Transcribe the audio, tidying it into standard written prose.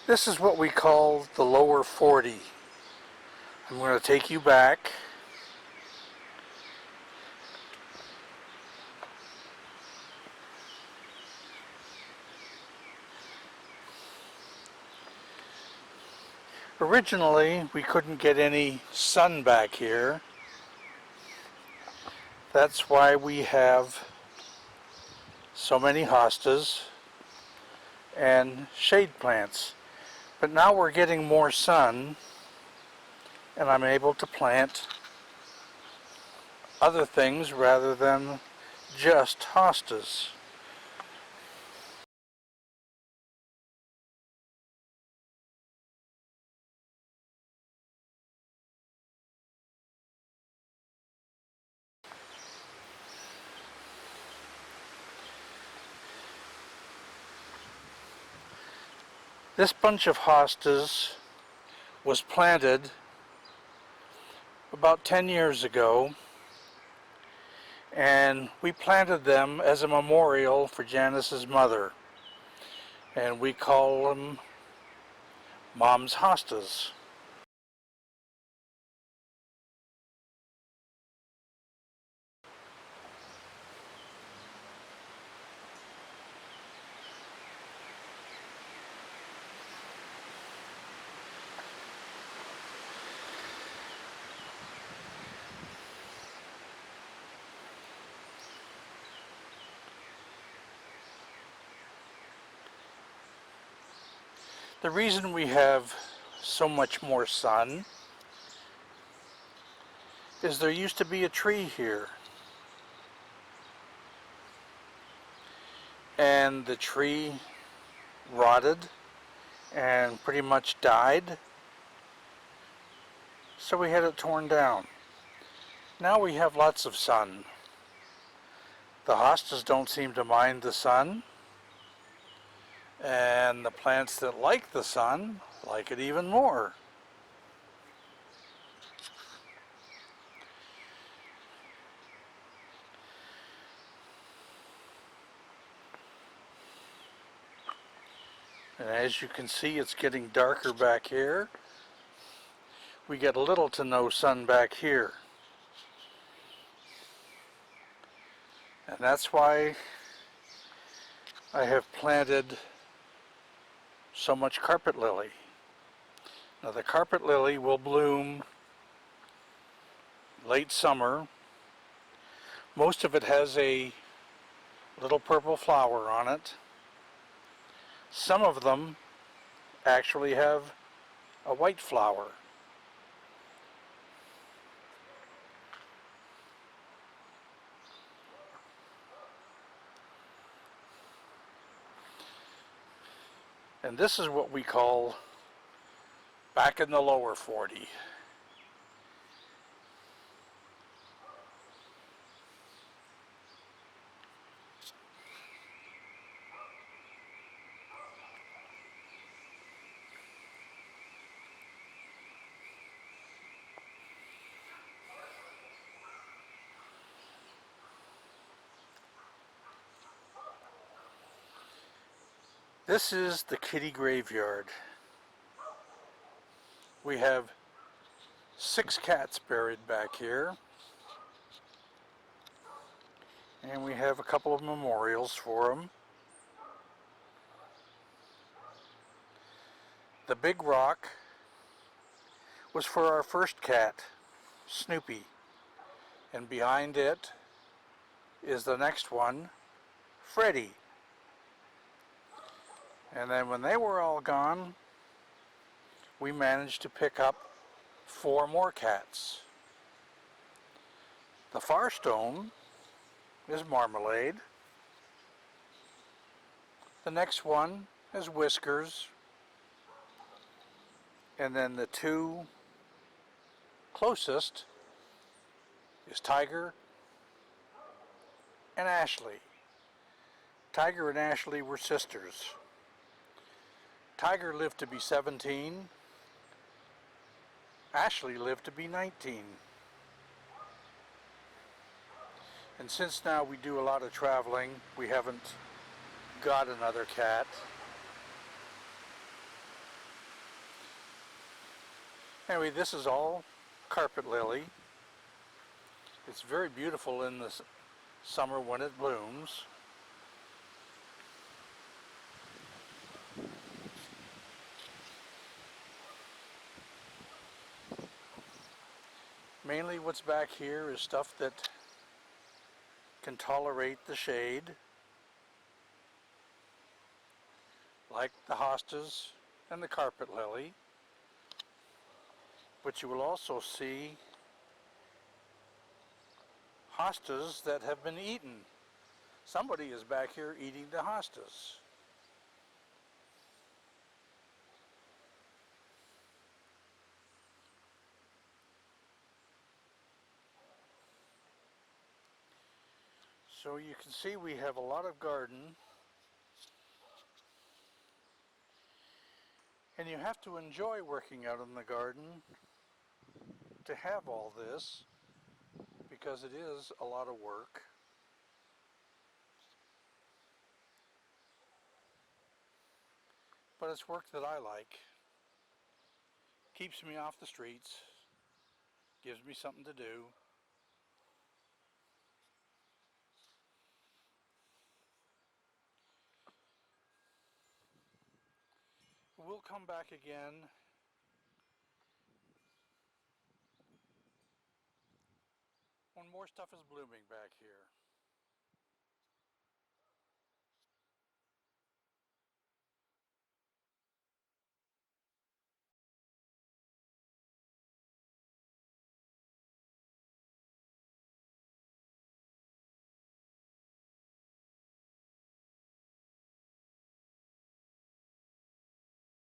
This is what we call the lower 40. I'm going to take you back. Originally, we couldn't get any sun back here. That's why we have so many hostas and shade plants. But now we're getting more sun, and I'm able to plant other things rather than just hostas. This bunch of hostas was planted about 10 years ago, and we planted them as a memorial for Janice's mother, and we call them Mom's hostas. The reason we have so much more sun is there used to be a tree here, and the tree rotted and pretty much died, so we had it torn down. Now we have lots of sun. The hostas don't seem to mind the sun, and the plants that like the sun like it even more. And as you can see, it's getting darker back here. We get little to no sun back here. And that's why I have planted so much carpet lily. Now the carpet lily will bloom late summer. Most of it has a little purple flower on it. Some of them actually have a white flower. And this is what we call back in the lower 40. This is the kitty graveyard. We have 6 cats buried back here, and we have a couple of memorials for them. The big rock was for our first cat, Snoopy, and behind it is the next one, Freddy. And then when they were all gone, we managed to pick up 4 more cats. The far stone is Marmalade. The next one is Whiskers. And then the 2 closest is Tiger and Ashley. Tiger and Ashley were sisters. Tiger lived to be 17. Ashley lived to be 19. And since now we do a lot of traveling, we haven't got another cat. Anyway, this is all carpet lily. It's very beautiful in the summer when it blooms. Mainly what's back here is stuff that can tolerate the shade, like the hostas and the carpet lily. But you will also see hostas that have been eaten. Somebody is back here eating the hostas. So you can see we have a lot of garden, and you have to enjoy working out in the garden to have all this, because it is a lot of work. But it's work that I like. Keeps me off the streets, gives me something to do. We'll come back again when more stuff is blooming back here.